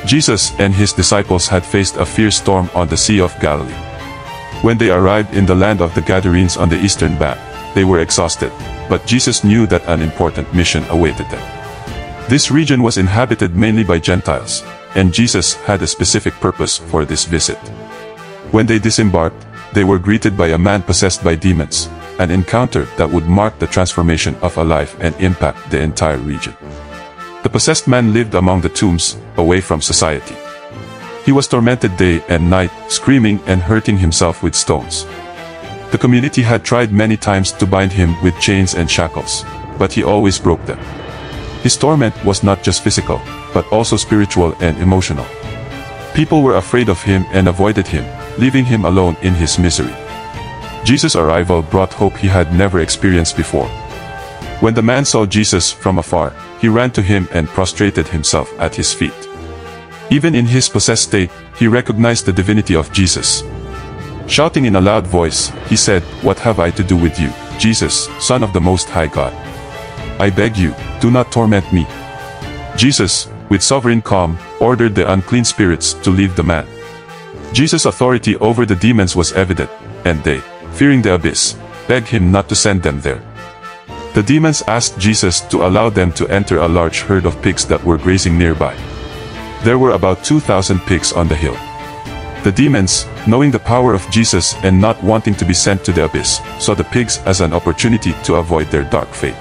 Jesus and his disciples had faced a fierce storm on the Sea of Galilee. When they arrived in the land of the Gadarenes on the eastern bank, they were exhausted, but Jesus knew that an important mission awaited them. This region was inhabited mainly by Gentiles, and Jesus had a specific purpose for this visit. When they disembarked, they were greeted by a man possessed by demons, an encounter that would mark the transformation of a life and impact the entire region. The possessed man lived among the tombs, away from society. He was tormented day and night, screaming and hurting himself with stones. The community had tried many times to bind him with chains and shackles, but he always broke them. His torment was not just physical, but also spiritual and emotional. People were afraid of him and avoided him, leaving him alone in his misery. Jesus' arrival brought hope he had never experienced before. When the man saw Jesus from afar, he ran to him and prostrated himself at his feet. Even in his possessed state, he recognized the divinity of Jesus. Shouting in a loud voice, he said, "What have I to do with you, Jesus, Son of the Most High God? I beg you, do not torment me." Jesus, with sovereign calm, ordered the unclean spirits to leave the man. Jesus' authority over the demons was evident, and they, fearing the abyss, begged him not to send them there. The demons asked Jesus to allow them to enter a large herd of pigs that were grazing nearby. There were about 2,000 pigs on the hill. The demons, knowing the power of Jesus and not wanting to be sent to the abyss, saw the pigs as an opportunity to avoid their dark fate.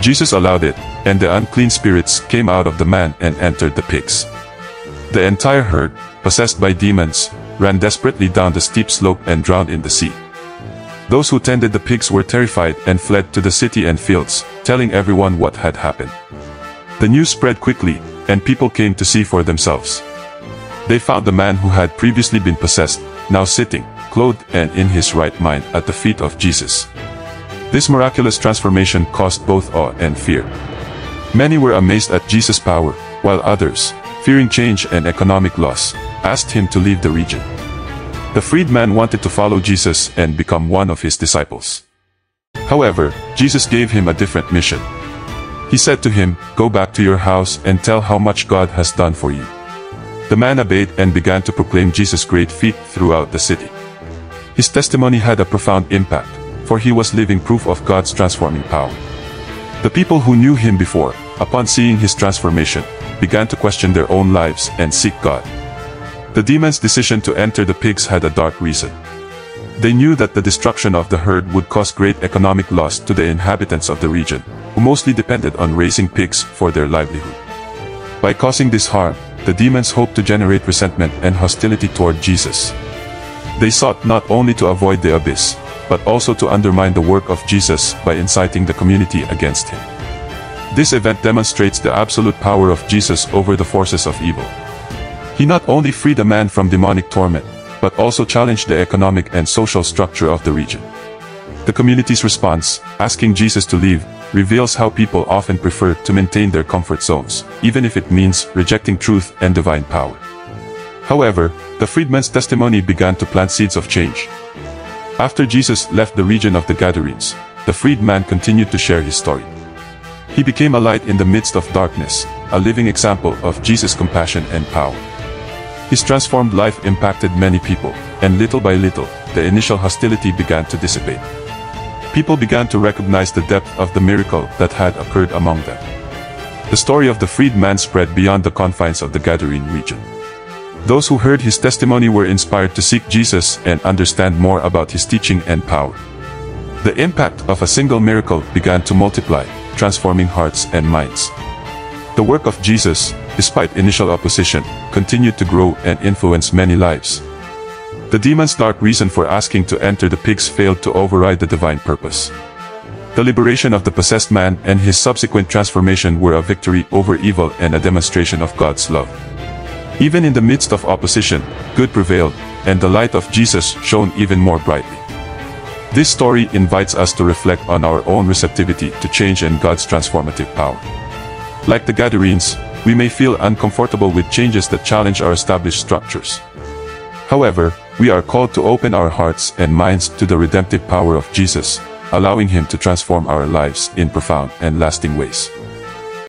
Jesus allowed it, and the unclean spirits came out of the man and entered the pigs. The entire herd, possessed by demons, ran desperately down the steep slope and drowned in the sea. Those who tended the pigs were terrified and fled to the city and fields, telling everyone what had happened. The news spread quickly, and people came to see for themselves. They found the man who had previously been possessed, now sitting, clothed and in his right mind at the feet of Jesus. This miraculous transformation caused both awe and fear. Many were amazed at Jesus' power, while others, fearing change and economic loss, asked him to leave the region. The freedman wanted to follow Jesus and become one of his disciples. However, Jesus gave him a different mission. He said to him, "Go back to your house and tell how much God has done for you." The man obeyed and began to proclaim Jesus' great feat throughout the city. His testimony had a profound impact, for he was living proof of God's transforming power. The people who knew him before, upon seeing his transformation, began to question their own lives and seek God. The demons' decision to enter the pigs had a dark reason. They knew that the destruction of the herd would cause great economic loss to the inhabitants of the region, who mostly depended on raising pigs for their livelihood. By causing this harm, the demons hoped to generate resentment and hostility toward Jesus. They sought not only to avoid the abyss, but also to undermine the work of Jesus by inciting the community against him. This event demonstrates the absolute power of Jesus over the forces of evil. He not only freed a man from demonic torment, but also challenged the economic and social structure of the region. The community's response, asking Jesus to leave, reveals how people often prefer to maintain their comfort zones, even if it means rejecting truth and divine power. However, the freedman's testimony began to plant seeds of change. After Jesus left the region of the Gadarenes, the freedman continued to share his story. He became a light in the midst of darkness, a living example of Jesus' compassion and power. His transformed life impacted many people, and little by little, the initial hostility began to dissipate. People began to recognize the depth of the miracle that had occurred among them. The story of the freed man spread beyond the confines of the Gadarene region. Those who heard his testimony were inspired to seek Jesus and understand more about his teaching and power. The impact of a single miracle began to multiply, transforming hearts and minds. The work of Jesus, despite initial opposition, continued to grow and influence many lives. The demon's dark reason for asking to enter the pigs failed to override the divine purpose. The liberation of the possessed man and his subsequent transformation were a victory over evil and a demonstration of God's love. Even in the midst of opposition, good prevailed, and the light of Jesus shone even more brightly. This story invites us to reflect on our own receptivity to change and God's transformative power. Like the Gadarenes, we may feel uncomfortable with changes that challenge our established structures. However, we are called to open our hearts and minds to the redemptive power of Jesus, allowing him to transform our lives in profound and lasting ways.